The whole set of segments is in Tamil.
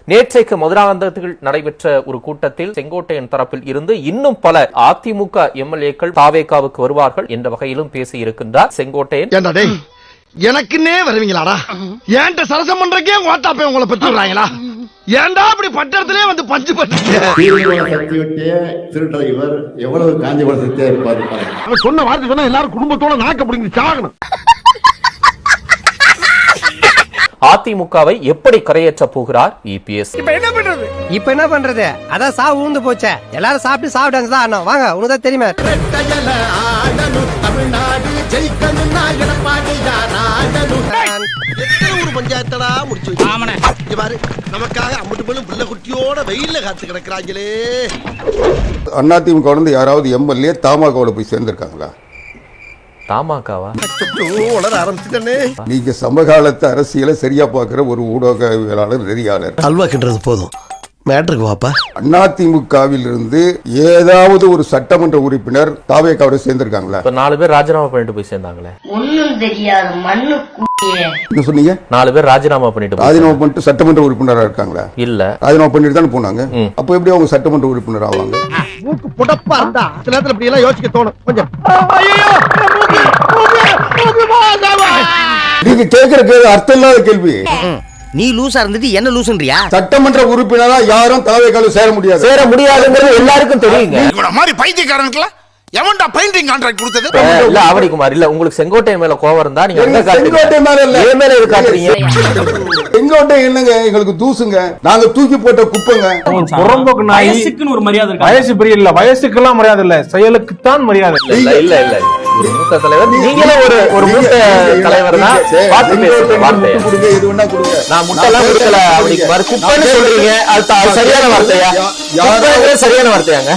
நேற்றைக்கு மதுராந்தகத்தில் நடைபெற்ற ஒரு கூட்டத்தில் செங்கோட்டையன் தரப்பில் இருந்து இன்னும் பல அதிமுக எம்எல்ஏக்கள் தாவேகாவுக்கு வருவார்கள் என்ற வகையிலும் பேசியிருக்கின்றார் செங்கோட்டையன். எனக்குன்னே வருவீங்களாடா? ஏன்ட்ட சரசம் பண்றக்கே ஓட்டாப்பே உங்களை பெற்றுறாங்களா? ஏன்டா அப்படி பட்டத்திலே வந்து பஞ்சு பண்றீங்க? திருடிரைவர் எவ்வளவு காஞ்சிபுரத்தை இருப்பாரு. அவன் சொன்ன வார்த்தை சொன்னா எல்லாரும் குடும்பத்தோட நாக்க பிடிங்கி சாகணும். அதிமுகவை எப்படி கரையேற்ற போகிறார் இபிஎஸ்? இப்ப என்ன பண்றது? அதான் சாவு ஊந்து போச்சே. எல்லாரும் சாப்பிட்டு சாப்பிட்டாங்க தான். வாங்க, உனக்கு தான் தெரியுமே. பஞ்சாயத்தடா முடிச்சு பாரு, நமக்காக அம்பட்டு போலும் பிள்ளை குட்டியோட வெயில்ல காத்து கிடக்குறாங்களே. அதிமுக வந்து யாராவது எம்எல்ஏ தமாகவோட போய் சேர்ந்திருக்காங்களா? தமாகவா? நீங்க சமகாலத்து அரசியலை சரியா பாக்குற ஒரு ஊடகவியலாளர், நெறியாளர். அல்வா கிண்டுறது போதும், மேட்ருக்கு வாப்பா. அதிமுகவில் இருந்து ஏதாவது ஒரு சட்டமன்ற உறுப்பினர் தாவேகாவோட சேர்ந்திருக்காங்களா? 4 பேர் ராஜினாமா பண்ணிட்டு போய் சேர்ந்தாங்களே. ஒண்ணும் தெரியாது மண்ணு. என்ன சொன்னீங்க? 4 பேர் ராஜினாமா பண்ணிட்டு சட்டமன்ற உறுப்பினரா இருக்காங்களா? இல்ல, ராஜினாமா பண்ணிட்டு தானே போனாங்க. அப்ப எப்படி அவங்க சட்டமன்ற உறுப்பினர் ஆவாங்க? மூக்கு புடப்பா இருந்தா சில நேரத்துல இப்படி எல்லாம் யோசிக்க தோணும் கொஞ்சம். நீங்க கேட்கிற கேள்வி அர்த்தம் இல்லாத கேள்வி. நீ லூசா இருந்துட்டு என்ன லூசுன்றியா? சட்டமன்ற உறுப்பினரா யாரும் தாவேகால சேர முடியாதுங்கிறது எல்லாருக்கும் தெரியுங்க. இவன மாதிரி பைத்தியக்காரனுக்குலாம் எவன்டா பெயிண்டிங் கான்ட்ராக்ட் கொடுத்தது? இல்ல அவனிக்குமார், இல்ல உங்களுக்கு செங்கோட்டையன் மேல கோவம் இருந்தா நீங்க செங்கோட்டை மேல இல்ல, என் மேல காட்டுறீங்க. செங்கோட்டை என்னங்க எங்களுக்கு தூசுங்க, நாங்க தூக்கி போட்ட குப்பைங்க. வயசுக்குன்னு ஒரு மரியாதை இருக்கு. வயசு பெரிய இல்ல, வயசுக்கெல்லாம் மரியாதை இல்ல, செயலுக்குத்தான் மரியாதை. இல்ல இல்ல இல்ல மூத்த தலைவர் நீங்களே ஒரு மூத்த தலைவர் தான். பார்த்து பேசுங்க, வார்த்தை கொடுங்க, எது வேணா கொடுங்க. நான் முட்டெல்லாம் கொடுக்கல அப்படிங்குமாறு குப்பைன்னு சொல்றீங்க. அது சரியான வார்த்தையா? சரியான வார்த்தையாங்க?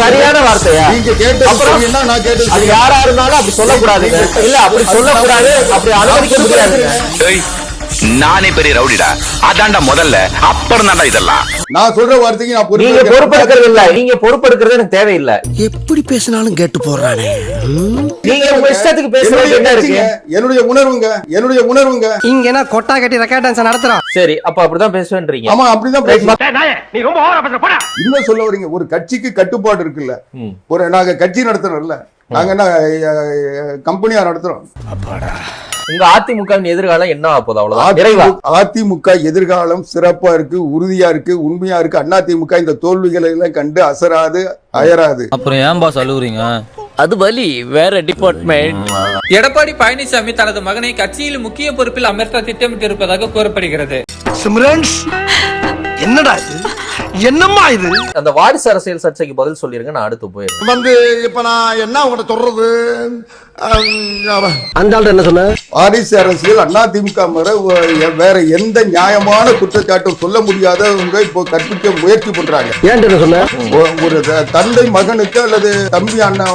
சரியான வார்த்தையா? அது யாரா இருந்தாலும் அப்படி சொல்லக்கூடாதுங்க. இல்ல அப்படி சொல்லக்கூடாது, அப்படி அனுமதிக்க முடியாது. நானே பெரிய ரவுடிடா, அதான்டா முதல்ல, அப்புறம் தான்டா இதெல்லாம். நான் சொல்ற வார்த்தைக்கு நான் நீங்க பொறுப்பெடுக்கிறது இல்ல, நீங்க பொறுப்பெடுக்கிறது எனக்கு தேவையில்லை. எப்படி பேசினாலும் கேட்டு போறானே. நீங்க உங்க இஷ்டத்துக்கு பேசுறது என்ன இருக்கு? என்னுடைய உணர்வுங்க. இங்கன்னா கொட்டா கட்டி ரெக்கார்ட் டான்ஸ் நடத்துறோம். சரி, அப்ப அப்படிதான் பேசுவேன்றீங்க. ஆமா, அப்படிதான் பேசுவேன். நீ ரொம்ப ஓவரா பேசுற, போடா. இன்னும் சொல்ல வரீங்க, ஒரு கட்சிக்கு கட்டுப்பாடு இருக்குல்ல. நாங்க கட்சி நடத்துறோம்ல, நாங்க என்ன கம்பெனியா நடத்துறோம். அப்பாடா, உங்க அதிமுகவின் எதிர்காலம் என்ன ஆகுது? அவ்வளவுதான். அதிமுக எதிர்காலம் சிறப்பா இருக்கு, உறுதியா இருக்கு, உண்மையா இருக்கு. அதிமுக இந்த தோல்விகளை எல்லாம் கண்டு அசராது, அயராது. அப்புறம் ஏன் பாஸ் அழுவுறீங்க? அது வலி வேற டிபார்ட்மெண்ட். எடப்பாடி பழனிசாமி தனது மகனை கட்சியில் முக்கிய பொறுப்பில் அமர்த்த திட்டமிட்டிருப்பதாக கூறப்படுகிறது. என்னடா இது? என்னம்மா இது? அந்த வாரிசு அரசியல் சர்ச்சைக்கு பதில் சொல்லிருங்க, நான் அடுத்து போயிருக்கேன். இப்ப நான் என்ன உங்கள்ட்ட சொல்றது? அந்த ஆள் என்ன சொன்ன? வாரிசு அரசியல் அதிமுக வேற எந்த நியாயமான குற்றச்சாட்டும் சொல்ல முடியாதவங்க இப்போ கற்பிக்க முயற்சி பண்றாங்க. ஏன் என்ன சொன்ன? ஒரு தந்தை மகனுக்கு அல்லது தம்பி அண்ணா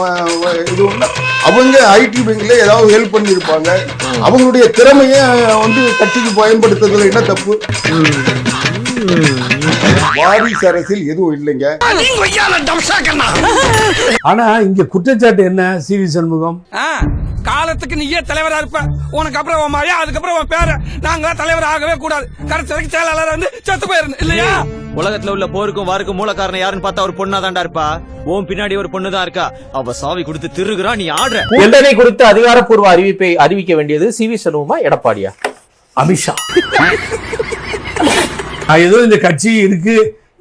இது ஒண்ணு, அவங்க ஐடி பேங்க்ல ஏதாவது ஹெல்ப் பண்ணி இருப்பாங்க. அவங்களுடைய திறமைய வந்து கட்சிக்கு பயன்படுத்துறதுல என்ன தப்பு? வாரிசு அரசியல் எதுவும் இல்லைங்க. ஆனா இங்க குற்றச்சாட்டு என்ன? சிவி சண்முகம் காலத்துக்கு நீயே தலைவரா இருப்ப, உனக்கு அப்புறம் உன் மழையா, அதுக்கப்புறம் உன் பேர, நாங்க தலைவர் ஆகவே கூடாது, கடைசி வரைக்கும் செயலாளர் வந்து செத்து போயிருந்து இல்லையா? உலகத்துல உள்ள போருக்கும் வாருக்கும் மூல காரணம் யாருன்னு பார்த்தா ஒரு பொண்ணா தாண்டா இருப்பா. ஓம் பின்னாடி ஒரு பொண்ணு தான் இருக்கா, அவ சாவி கொடுத்து திருகுறா, நீ ஆடுற. எல்லை குறித்து அதிகாரப்பூர்வ அறிவிப்பை அறிவிக்க வேண்டியது சிவி சண்முகமா எடப்பாடியா? அமித்ஷா. ஏதோ இந்த கட்சி இருக்கு,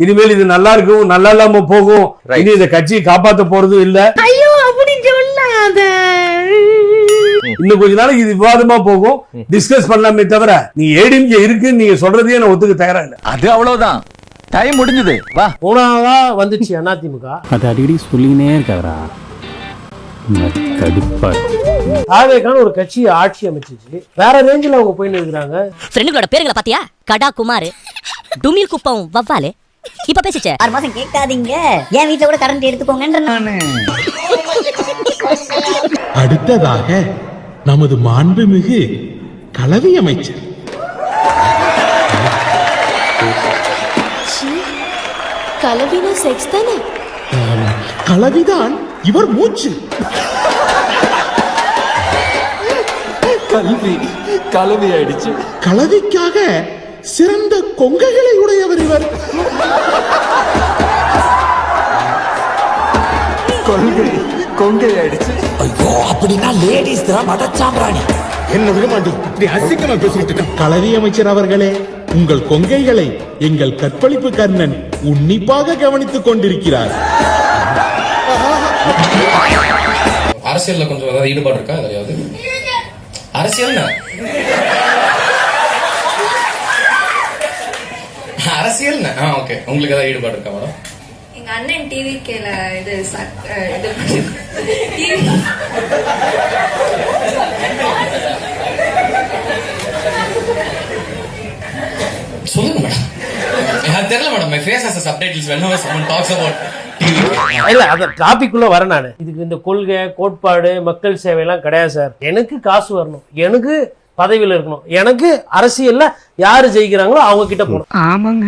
இனிமேல் இது நல்லா இருக்கும், நல்லா இல்லாம போகும், இனி இந்த கட்சியை காப்பாத்த போறதும் இல்ல. ஐயோ அப்படி சொல்லாத. இன்னும் கொஞ்ச நாளைக்கு இது விவாதமா போகும், டிஸ்கஸ் பண்ணலாமே தவிர நீ ஏடிஎம்கே இருக்கு நீங்க சொல்றதே நான் ஒத்துக்க தயாரா இல்ல. அது அவ்வளவுதான், டைம் முடிஞ்சது. வா, போனாவா வந்துச்சு அதிமுக. அது அடிக்கடி சொல்லினே இருக்காரா, தாவேகான ஒரு கட்சி ஆட்சி அமைச்சிச்சு, வேற ரேஞ்சில் அவங்க போயின்னு இருக்கிறாங்க. ஃப்ரெண்டுகளோட பேருங்களை பாத்தியா? கடா குமார், டுமில் குப்பம் வவ்வாலே. இப்ப பேசிச்சே 6 மாசம் கேட்காதீங்க, என் வீட்டுல கூட கரண்ட் எடுத்துக்கோங்கன்ற நானு. அடுத்ததாக நமது மாண்புமிகு கலவி அமைச்சர். கலவினா செக்ஸ் தானே? கலவிதான் இவர் மூச்சு. கலவி ஆயிடுச்சு. கலவிக்காக சிறந்த கொங்கைகளை உடையவர் இவர். கொங்கை ஆயிடுச்சு. ஐயோ, அப்படின்னா லேடிஸ் தான் மதச்சாம்பிராணி. என்ன விடமாண்டி இப்படி அசிங்கமா பேசிட்டு இருக்க. கல்வி அமைச்சர் அவர்களே, உங்கள் கொங்கைகளை எங்கள் கற்பழிப்பு கர்ணன் உன்னிப்பாக கவனித்துக் கொண்டிருக்கிறார். அரசியல்ல கொஞ்சம் ஏதாவது ஈடுபாடு இருக்கா? எதாவது அரசியல் அரசியல் ஓகே. உங்களுக்கு ஏதாவது ஈடுபாடு இருக்கா மேடம்? எங்க அண்ணன் டிவி கேல இது சொல்லுங்க மேடம். எனக்கு தெரியல madam. My face has subtitles whenever someone talks about TV. இல்ல அந்த டாபிக் உள்ள வர நானு. இதுக்கு இந்த கொள்கை கோட்பாடு மக்கள் சேவை எல்லாம் கிடையாது சார். எனக்கு காசு வரணும், எனக்கு பதவியில இருக்கணும், எனக்கு அரசியல்ல யாரு ஜெயிக்கிறாங்களோ அவங்க கிட்ட போகணும். ஆமாங்க,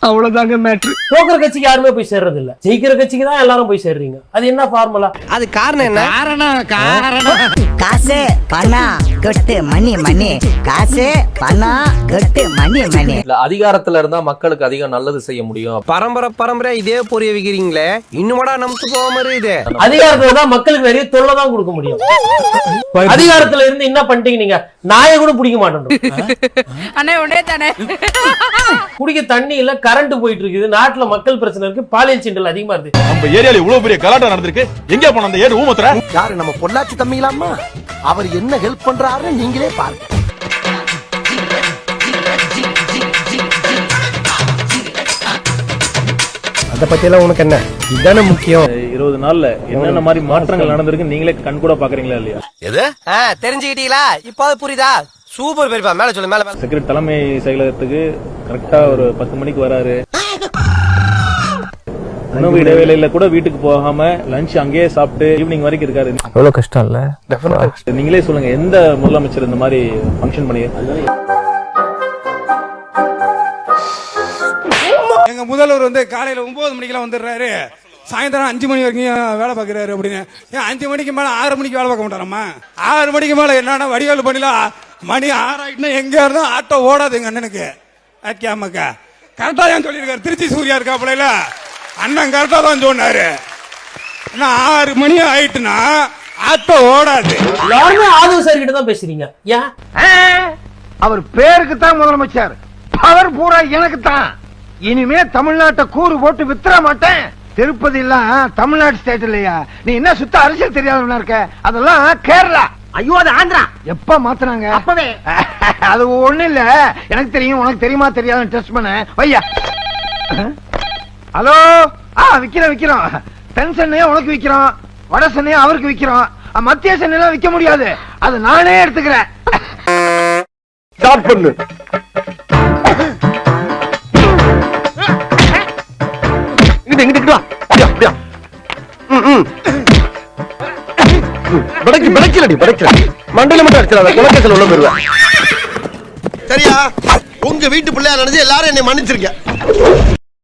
அவ்வளவுதாங்க மேட்ரு. தோக்குற கட்சிக்கு யாருமே போய் சேர்றது இல்ல, ஜெயிக்கிற கட்சிக்கு தான் எல்லாரும் போய் சேர்றீங்க. அது என்ன ஃபார்முலா? அது காரணம் என்ன? காரணம் காசு பணம் கட்டு மணி மணி, காசு பணம் கட்டு மணி மணி. இல்ல அதிகாரத்துல இருந்தா மக்களுக்கு அதிகம் நல்லது செய்ய முடியும். பரம்பரை இதே பொரிய வைக்கிறீங்களே, இன்னுமடா நமக்கு போகாம இருக்குது. அதிகாரத்துல தான் மக்களுக்கு நிறைய தொல்லை தான் கொடுக்க முடியும். அதிகாரத்துல இருந்து என்ன பண்ணிட்டீங்க நீங்க? நாயை கூட பிடிக்க மாட்டோம். அண்ணே உடனே தானே குடிக்க தண்ணி இல்ல, கரண்ட் போயிட்டு இருக்குது, நாட்டுல மக்கள் பிரச்சனை இருக்கு, பாலியல் சீண்டல் அதிகமா இருக்கு. நம்ம ஏரியால இவ்வளவு பெரிய கலாட்டம் நடந்திருக்கு. எங்க போன அந்த ஏடு ஊமத்துற? யாரு நம்ம பொள்ளாச்சி தம்பிங்களாமா? அவர் என்ன ஹெல்ப் பண்றாருன்னு நீங்களே பாருங்க. அத பத்தி எல்லாம் உனக்கு என்ன? இதுதானே முக்கியம். 20 நாள்ல என்னென்ன மாதிரி மாற்றங்கள் நடந்திருக்கு நீங்களே கண் கூட பாக்குறீங்களா இல்லையா? எது? தெரிஞ்சுக்கிட்டீங்களா? இப்போ புரியுதா? சூப்பர் பெரியப்பா. மேல சொல்லு, மேல. செக்ரட்டரி தலைமை செயலகத்துக்கு கரெக்டா ஒரு 10 மணிக்கு வராரு. உணவு இடைவேளையில கூட வீட்டுக்கு போகாம லஞ்ச் அங்கேயே சாப்பிட்டு ஈவினிங் வரைக்கும் இருக்காரு. எவ்வளவு கஷ்டம் இல்ல? நீங்களே சொல்லுங்க, எந்த முதலமைச்சர் இந்த மாதிரி ஃபங்க்ஷன் பண்ணி? எங்க முதல்வர் வந்து காலையில 9 மணிக்கெல்லாம் வந்துடுறாரு, சாயந்தரம் 5 மணி வரைக்கும் வேலை பார்க்கிறாரு அப்படின்னு. ஏன் 5 மணிக்கு மேல 6 மணிக்கு வேலை பார்க்க மாட்டாரம்மா? 6 மணிக்கு மேல என்னன்னா வடிவேலு பண்ணிலாம் மணி 6 ஆயிட்டுனா எங்க இருந்தா ஆட்டோ ஓடாது எங்க அண்ணனுக்கு. அக்கா கரெக்டா தான் சொல்லியிருக்காரு. திருச்சி சூர்யா இருக்காப்புல, அண்ணன் கரெக்டா தான் சொன்னாரு. 6 மணி ஆயிட்டுனா ஆட்டோ ஓடாது. எல்லாருமே ஆதவ சார் கிட்ட தான் பேசுறீங்க. ஏன்? அவர் பேருக்கு தான் முதலமைச்சர், பவர் பூரா எனக்கு தான். இனிமே தமிழ்நாட்டை கூறு போட்டு வித்துற மாட்டேன். திருப்பதி எல்லாம் தமிழ்நாடு ஸ்டேட் இல்லையா? நீ என்ன சுத்த அரசியல் தெரியாதவனா இருக்க? அதெல்லாம் கேரளா. ஐயோ, அது ஆந்திரா. எப்ப மாத்துனாங்க? அப்பவே. அது ஒண்ணு இல்ல, எனக்கு தெரியும், உனக்கு தெரியுமா தெரியாதுன்னு டெஸ்ட் பண்ண வையா. ஹலோ, விக்கிறோம். தென் சென்னையா உனக்கு விக்கிறோம், வட சென்னையா அவருக்கு விக்கிறோம், மத்திய சென்னையெல்லாம் விக்க முடியாது, அது நானே எடுத்துக்கிறேன். ஸ்டார்ட் பண்ணு. இங்கிட்டு வா. அப்படியா? மண்டல மட்டும் அடிச்சிடாத, குலக்கேசல் உள்ள போயிருவேன். சரியா? உங்க வீட்டு பிள்ளையா நினைச்சு எல்லாரும் என்னை மன்னிச்சிருக்க.